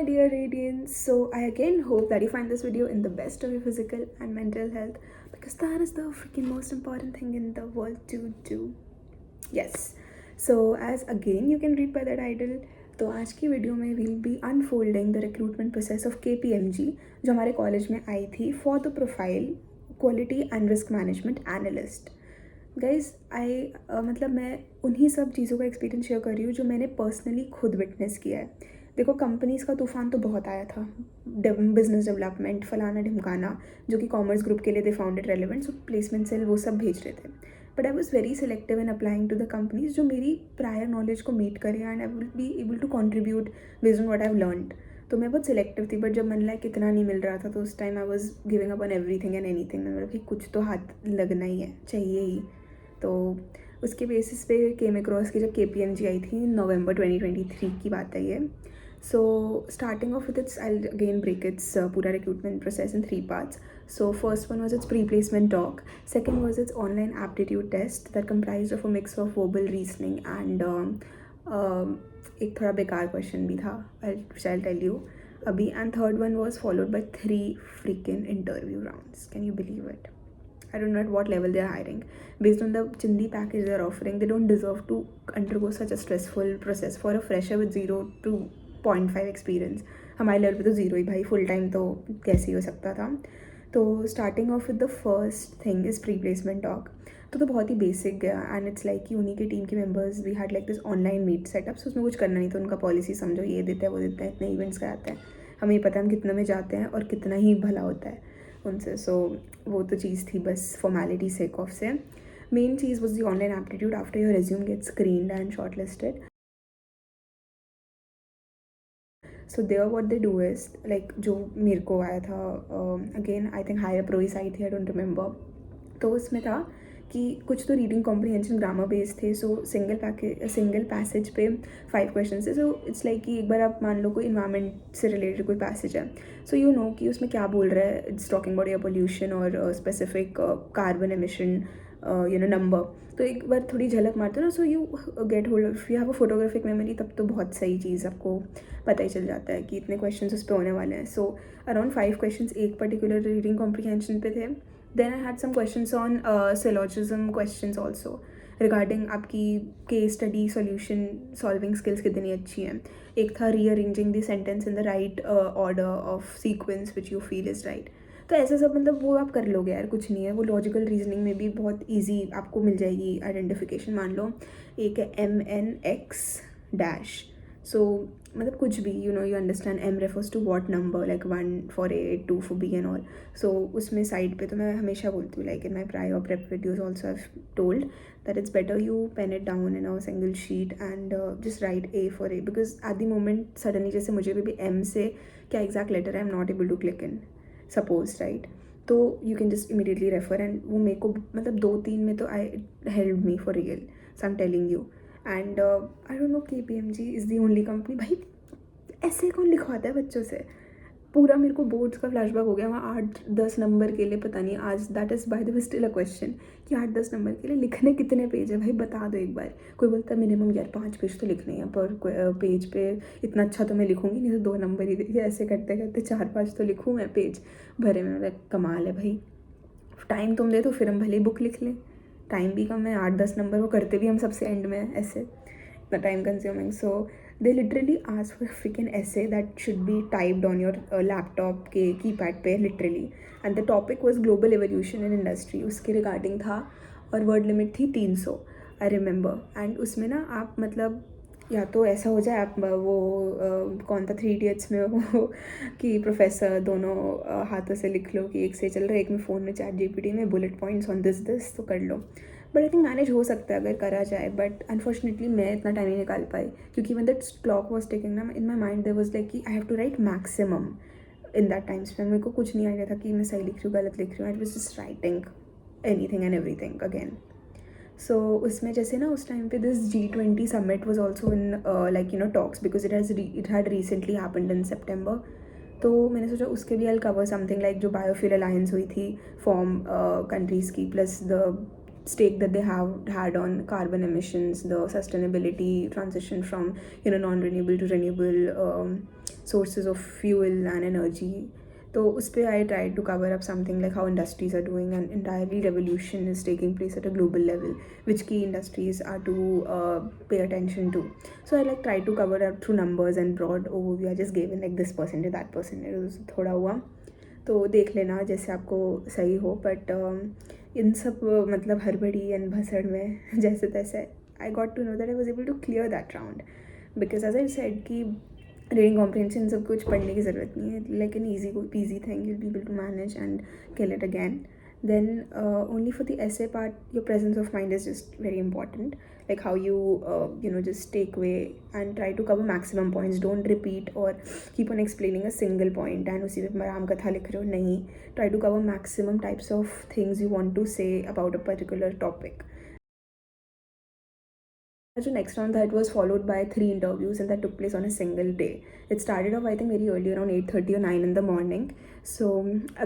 my dear Radiance. So, I again hope that you find this video in the best of your physical and mental health because that is the freaking most important thing in the world to do. Yes. So, as again you can read by the title, तो आज की video में we'll be unfolding the recruitment process of KPMG जो हमारे college में आई थी for the profile quality and risk management analyst. Guys मतलब मैं उन्हीं सब चीज़ों का एक्सपीरियंस शेयर कर रही हूँ जो मैंने पर्सनली खुद विटनेस किया है. देखो, कंपनीज़ का तूफान तो बहुत आया था, बिजनेस डेवलपमेंट फलाना ढिमकाना, जो कि कॉमर्स ग्रुप के लिए they found it relevant, so placement cell वो सब भेज रहे थे. But I was very selective in applying to the companies जो मेरी प्रायर नॉलेज को मीट करे and I will be able to contribute based on what I have learned. तो मैं बहुत सिलेक्टिव थी. बट जब मन लाइक इतना नहीं मिल रहा था तो उस time I was giving up on everything and anything. मतलब कि कुछ तो हाथ लगना ही है, चाहिए ही. तो उसके बेसिस पे केम अक्रॉस की जब KPMG आई थी नवंबर 2023 की बात है ये. So starting off with its, I'll again break its pura recruitment process in 3 parts. So first one was its pre-placement talk. Second was its online aptitude test that comprised of a mix of verbal reasoning and एक थोड़ा बेकार question भी था, which I'll tell you अभी. And third one was followed by 3 freaking interview rounds. Can you believe it? I don't know at what level they are hiring. Based on the chindi package they are offering, they don't deserve to undergo such a stressful process for a fresher with 0 to 0.5 experience. हमारे level पे तो zero ही भाई, full time तो कैसे ही हो सकता था. तो starting off with the first thing is pre placement talk. तो बहुत ही बेसिक गया एंड इट्स लाइक कि उन्हीं के टीम के members we had like this online meet setups. उसमें कुछ करना नहीं था, उनका पॉलिसी समझो, ये देता है वो देता है, इतने इवेंट्स कराते हैं, हमें पता है हम कितने में जाते हैं और कितना ही भला होता है उनसे. सो वो तो चीज़ थी बस फॉर्मेलिटी सेक ऑफ से. मेन चीज़ was the online aptitude after your resume get screened and short listed. So there what they do is like जो मेरे को आया था again I think hire pro ही आई थी, आई डोंट रिमेंबर. तो उसमें था कि कुछ तो रीडिंग कॉम्प्रीहेंशन ग्रामर बेस्ड थे. सो सिंगल पैसेज पे 5 क्वेश्चन थे. सो इट्स लाइक कि एक बार आप मान लो कोई इन्वायरमेंट से रिलेटेड कोई पैसेज है, सो यू नो कि उसमें क्या बोल रहा है. It's talking about air pollution और स्पेसिफिक कार्बन एमिशन नंबर. तो एक बार थोड़ी झलक मारते हो ना, so you get hold. If you have a photographic memory तब तो बहुत सही चीज़ आपको पता ही चल जाता है कि इतने क्वेश्चन उस पर होने वाले हैं. सो अराउंड 5 क्वेश्चन एक पर्टिकुलर रीडिंग कॉम्प्रीहेंशन पे थे. Then I had some questions on syllogism questions also regarding आपकी case study solution solving skills कितनी अच्छी हैं. एक था rearranging the sentence in the right order of sequence which you feel is right. तो ऐसा सब मतलब वो आप कर लोगे यार, कुछ नहीं है. वो लॉजिकल रीजनिंग में भी बहुत ईजी आपको मिल जाएगी आइडेंटिफिकेशन. मान लो एक है MNX-. सो मतलब कुछ भी you understand M refers to what number like 1 for A, 2 for B and all. So उसमें साइड पे तो मैं हमेशा बोलती हूँ like in my prior prep videos also I told that it's better you pen it down in a single sheet and just write A for A because at the moment suddenly जैसे मुझे भी M से क्या exact letter I am not able to click in suppose right. तो you can just immediately refer and वो मेरे को मतलब 2-3 में तो I help me for real. So I am telling you and I don't know KPMG is the only company. भाई ऐसे कौन लिखवाता है बच्चों से. पूरा मेरे को बोर्ड्स का फ्लैशबैक हो गया. वहाँ 8-10 नंबर के लिए पता नहीं आज that is by the way still a question कि 8-10 नंबर के लिए लिखने कितने पेज है. भाई बता दो एक बार. कोई बोलता है मिनिमम यार 5 पेज तो लिखने हैं पर पेज पे. इतना अच्छा तो मैं लिखूँगी नहीं, तो 2 नंबर ही देखिए. ऐसे करते करते 4-5 तो लिखूँ मैं पेज भरे में. मतलब कमाल है भाई. टाइम तुम दे तो फिर हम भले ही बुक लिख लें. टाइम भी कम है, 8-10 नंबर वो करते भी हम सबसे एंड में है ऐसे. इतना time consuming. So they literally ask for a freaking essay that should be typed on your laptop के keypad पे literally. and the topic was global evolution in industry. उसके regarding था और word limit थी 300 I remember. and उसमें ना आप मतलब या तो ऐसा हो जाए आप वो कौन था 3 Idiots में वो कि प्रोफेसर दोनों हाथों से लिख लो कि एक से चल रहा है, एक में फ़ोन में ChatGPT में बुलेट पॉइंट्स ऑन दिस तो कर लो. बट आई थिंक मैनेज हो सकता है अगर करा जाए. बट अनफॉर्चुनेटली मैं इतना टाइम नहीं निकाल पाई क्योंकि one that clock was taking ना in my mind there was like कि I have to write maximum in that times में. मेरे को कुछ नहीं आइडिया था कि मैं सही लिख रही हूँ गलत लिख रही हूँ. I was just writing anything and everything again. So उसमें जैसे ना उस टाइम पे this G20 summit was also in like talks because it had recently happened in September. तो मैंने सोचा उसके भी आई कवर समथिंग लाइक जो बायोफ्यूल अलायंस हुई थी फॉर्म कंट्रीज़ की, plus the stake that they have had on carbon emissions, the sustainability transition from non-renewable to renewable sources of fuel and energy. तो उस पर I try to cover up something like how industries are doing and entirely revolution is taking place at a global level which की industries are to pay attention to. So I like try to cover up through numbers and broad overview. I just given like this percentage that percentage थोड़ा हुआ तो देख लेना जैसे आपको सही हो. बट इन सब मतलब हड़बड़ी एंड भसड़ में जैसे तैसे I got to know that I was able to clear that round because as I said कि रीडिंग कॉम्प्रिहेंशन सब कुछ पढ़ने की ज़रूरत नहीं है. Like an easy peasy thing you'll be able to manage and kill it again. Then only for the essay part, your presence of mind is just very important. Like how you just take away and try to cover maximum points. Don't repeat or keep on explaining a single point and उसी पे राम कथा लिख रहे हो. नहीं, try to cover maximum types of things you want to say about a particular topic. So next round that was followed by 3 interviews and that took place on a single day. It started off I think very early around 8:30 or 9 in the morning. So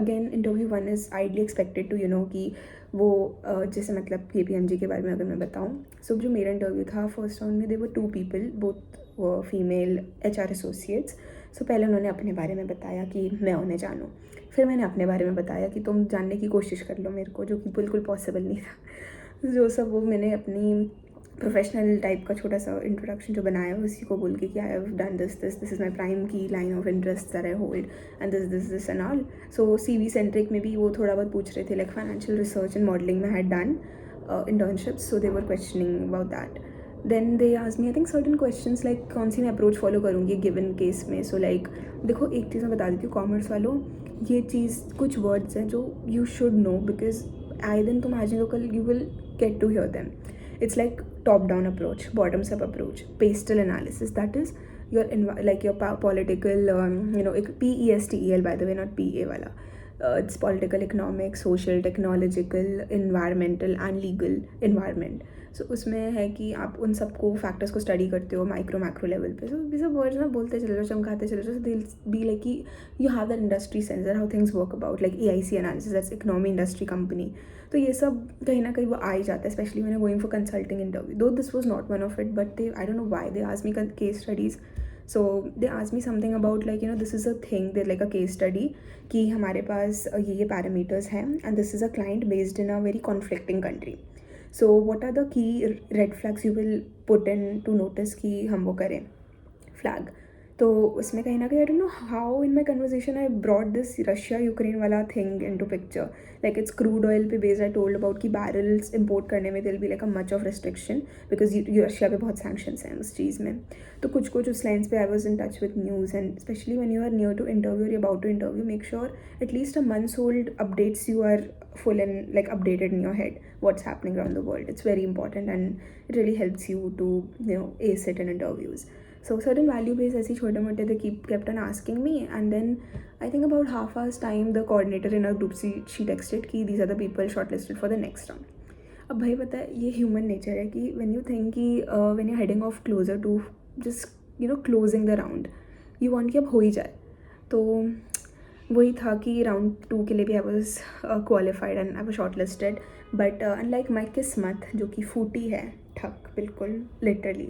again interview 1 is ideally expected to कि वो जैसे मतलब KPMG के बारे में अगर मैं बताऊँ. So जो मेरा इंटरव्यू था फर्स्ट राउंड में there were 2 people, both were female HR associates. So पहले उन्होंने अपने बारे में बताया कि मैं उन्हें जानूँ. फिर मैंने अपने बारे में बताया कि तुम जानने की कोशिश कर लो मेरे को, जो कि बिल्कुल पॉसिबल नहीं था. जो सब वो मैंने अपनी प्रोफेशनल टाइप का छोटा सा इंट्रोडक्शन जो बनाया है उसी को बोल के कि I have done this is my prime की line of interest that I hold and this and all. So CV centric में भी वो थोड़ा बहुत पूछ रहे थे लाइक फाइनेंशियल रिसर्च एंड मॉडलिंग में had done internships. So they were questioning about that. Then they asked me I think certain questions like कौन सी मैं अप्रोच फॉलो करूँगी गिवन केस में. सो लाइक देखो एक चीज़ मैं बता देती हूँ कॉमर्स वालों, ये चीज़ कुछ वर्ड्स हैं जो यू शुड नो बिकॉज आए दिन तुम आज कल you will get to hear them. It's like top-down approach, bottoms-up approach, pastel analysis. That is your like your political, PESTEL by the way, not PA wala. It's political, economic, social, technological, environmental and legal environment. So उसमें है कि आप उन सबको factors को study करते हो macro level पे. सो ये सब वर्ड्स ना बोलते चले जाओ, चमकाते चले जाओ. दिल बी लाइक कि you have that industry sense how things work about like AIC analysis, that's economy industry company. तो ये सब कहीं ना कहीं वो आ ही जाता है, स्पेशली मैंने going for consulting interview. Though this was not one of it but they I don't know why they asked me case studies. So they asked me something about like this is a thing they like a case study कि हमारे पास ये parameters हैं and this is a client based in a very conflicting country. So what are the key red flags you will put in to notice कि हम वो करें flag. तो उसमें कहीं ना कहीं I don't know how in my conversation I brought this Russia Ukraine वाला thing into picture. Like it's crude oil पे बेस्ड. आई टोल्ड अबाउट कि बैरल्स इंपोर्ट करने में दिल be like a much of restriction because Russia पे बहुत sanctions हैं उस चीज़ में. तो कुछ उस लाइन्स पे I was in touch with news and specially when you are near to interview और about to interview make sure at least a months old updates you are full and like updated in your head what's happening around the world. It's very important and it really helps you to ace it in interviews. So certain value based ऐसी छोटे मोटे they kept on asking me and then I think about half hour's time the coordinator in our group she texted कि these are the people shortlisted for the next round. अब भाई पता है ये human nature है कि when you think कि when you're heading off closer to just closing the round you want कि अब हो ही जाए. तो वही था कि राउंड 2 के लिए भी I was qualified and I was short listed. But unlike my किस्मत जो कि फूटी है ठक बिल्कुल लिटरली.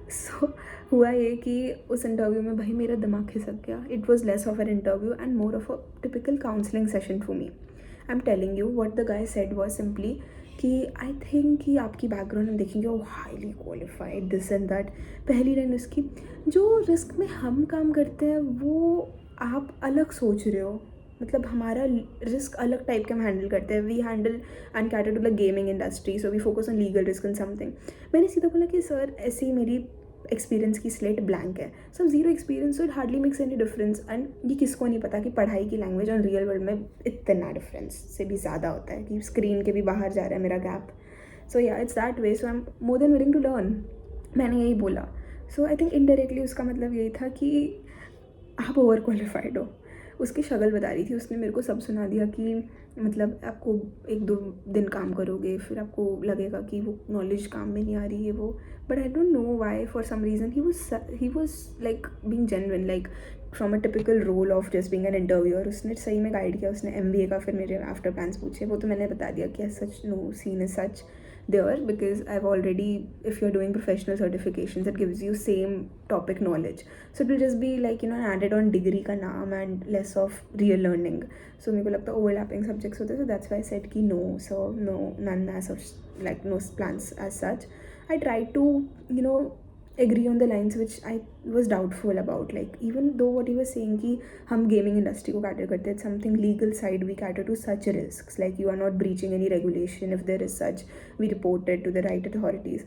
सो हुआ ये कि उस इंटरव्यू में भाई मेरा दिमाग खिसक गया. It was less of an interview and more of a typical counselling session for me. I am telling you what the guy said was simply कि आई थिंक कि आपकी बैकग्राउंड हम देखेंगे वो highly qualified this and that. पहली line उसकी जो risk में हम काम करते हैं वो आप अलग सोच रहे हो. मतलब हमारा रिस्क अलग टाइप के हम हैंडल करते हैं. We handle and cater to the gaming industry so we focus on legal risk in something. मैंने सीधा बोला कि सर ऐसी मेरी एक्सपीरियंस की स्लेट ब्लैंक है. सब zero experience, so it hardly makes any difference. And ये किसको नहीं पता कि पढ़ाई की लैंग्वेज और रियल वर्ल्ड में इतना डिफरेंस से भी ज़्यादा होता है कि स्क्रीन के भी बाहर जा रहा है मेरा gap. So yeah it's that way. So I am more than willing to learn. मैंने यही बोला. सो आई थिंक इनडायरेक्टली उसका मतलब यही था कि आप ओवर क्वालिफाइड हो. उसकी शक्ल बता रही थी, उसने मेरे को सब सुना दिया कि मतलब आपको 1-2 दिन काम करोगे फिर आपको लगेगा कि वो नॉलेज काम में नहीं आ रही है वो. But I don't know why for some reason he was like being genuine like from a typical role of just being an interviewer. उसने सही में गाइड किया. उसने MBA का फिर मेरे आफ्टर प्लान्स पूछे. वो तो मैंने बता दिया कि such no scene is such there, because I've already, if you're doing professional certifications, it gives you same topic knowledge. So it will just be like, you know, added on degree ka naam and less of real learning. So मेरे को लगता है overlapping subjects होते, so that's why I said कि no. So no, none as of, like no plans as such. I tried to, you know, agree on the lines which I was doubtful about. Like even though what he was saying कि हम gaming industry को cater करते हैं, it's something legal side we cater to such risks. Like you are not breaching any regulation. If there is such, we report it to the right authorities.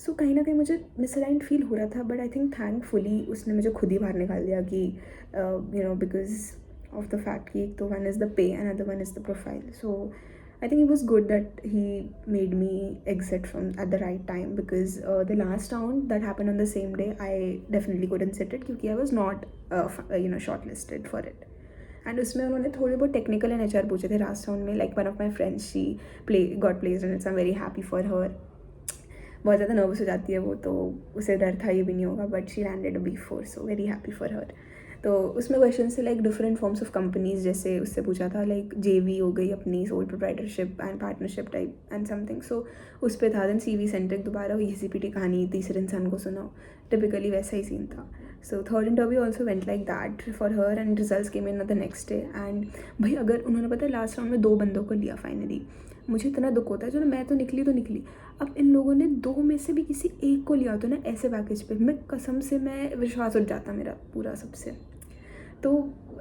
सो कहीं ना कहीं मुझे misaligned feel हो रहा था, बट आई थिंक थैंकफुली उसने मुझे खुद ही बाहर निकाल दिया कि you know because of the fact कि एक तो one is the pay and other one is the profile. So I think it was good that he made me exit from at the right time, because the last round that happened on the same day, I definitely couldn't sit it because I was not shortlisted for it. And उसमें उन्होंने थोड़े बहुत technical and HR पूछे थे last round में. Like one of my friends, she got placed and it's I am very happy for हर. बहुत ज़्यादा nervous हो जाती है वो, तो उसे डर था ये भी नहीं होगा, but she landed B4, so very happy for her. तो उसमें क्वेश्चन से like different forms of companies, जैसे उससे पूछा था लाइक JV हो गई अपनी, sole proprietorship and partnership type and something. So उस पर था. देन CV सेंटर दोबारा हुई, CPT कहानी तीसरे इंसान को सुनाओ. टिपिकली वैसा ही सीन था. So third interview also went like that for her and result came in the next day. And भाई अगर उन्होंने पता है लास्ट राउंड में 2 बंदों को लिया फाइनली, मुझे इतना दुख होता है. चलो मैं तो निकली. अब इन लोगों ने 2 में से भी किसी एक को लिया होता ना ऐसे पैकेज पे, मैं कसम से मैं विश्वास उठ जाता मेरा पूरा सबसे. तो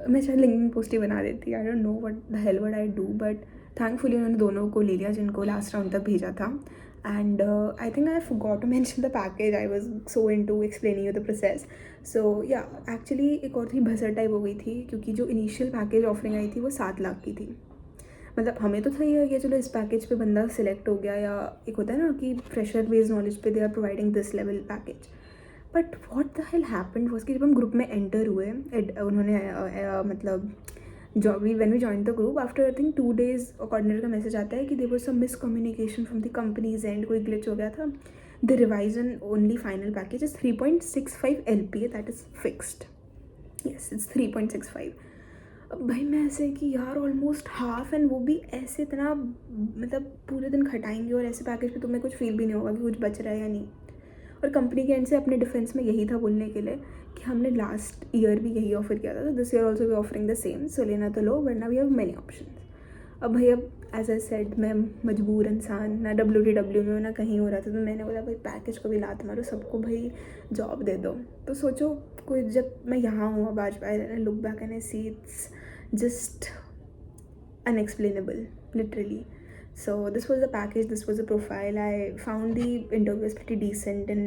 मैं शायद लिंक्डइन पोस्ट ही बना देती. आई don't know what the hello would I do, but thankfully उन्होंने दोनों को ले लिया जिनको लास्ट राउंड तक भेजा था. And I think I forgot to mention the package. I was so into explaining you the process. So या एक्चुअली एक और थी भसर टाइप हो गई थी, क्योंकि जो इनिशियल पैकेज ऑफरिंग आई थी वो 7 लाख की थी. मतलब हमें तो था ये कि चलो इस पैकेज पे बंदा सिलेक्ट हो गया, या एक होता है ना कि फ्रेशर बेस्ड नॉलेज पे they are providing this level package. But what the hell happened was कि जब हम ग्रुप में एंटर हुए, उन्होंने मतलब job when we join the group after I think 2 days coordinator का मैसेज आता है कि there was some miscommunication from the companies and, कोई ग्लिच हो गया था. The revision only final package is 3.65 LPA, that is fixed. Yes, it's 3.65. अब भाई मैं ऐसे कि यार ऑलमोस्ट हाफ, एंड वो भी ऐसे इतना, मतलब पूरे दिन खटाएंगे और ऐसे पैकेज पे तुम्हें कुछ फील भी नहीं होगा कि कुछ बच रहा है या नहीं. और कंपनी के एंड से अपने डिफेंस में यही था बोलने के लिए कि हमने लास्ट ईयर भी यही ऑफर किया था, तो this year also we offering the same, so लेना तो लो वरना वी हैव मेनी ऑप्शन. अब भाई अब एज आई सेड, मैं मजबूर इंसान, ना WTW में ना कहीं हो रहा था, तो मैंने बोला भाई पैकेज को भी लात मारो, सबको भाई जॉब दे दो. तो सोचो कोई, जब मैं यहाँ हूँ अब आज, I look back and I see it's just unexplainable, literally. So this was the package, this was the profile. I found the interviews pretty decent in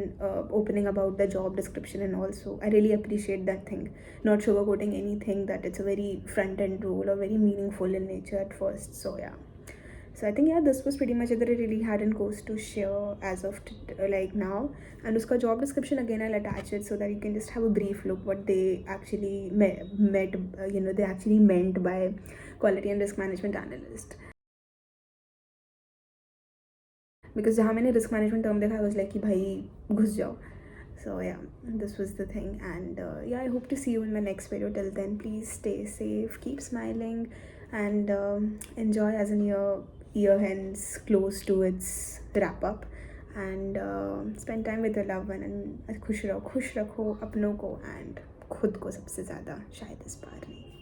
opening about the job description, and also I really appreciate that thing, not sugarcoating anything, that it's a very front end role or very meaningful in nature at first. So yeah, so I think yeah, this was pretty much it that I really had in course to share as of like now. And uska job description again I'll attach it so that you can just have a brief look what they actually they actually meant by quality and risk management analyst. Because जहाँ मैंने risk management term देखा I was like कि भाई घुस जाओ. So yeah, this was the thing, and yeah, I hope to see you in my next video. Till then, please stay safe, keep smiling, and enjoy as in year ends close to its wrap up, and spend time with your loved one, and खुश रखो अपनों को and खुद को सबसे ज़्यादा शायद इस बार नहीं.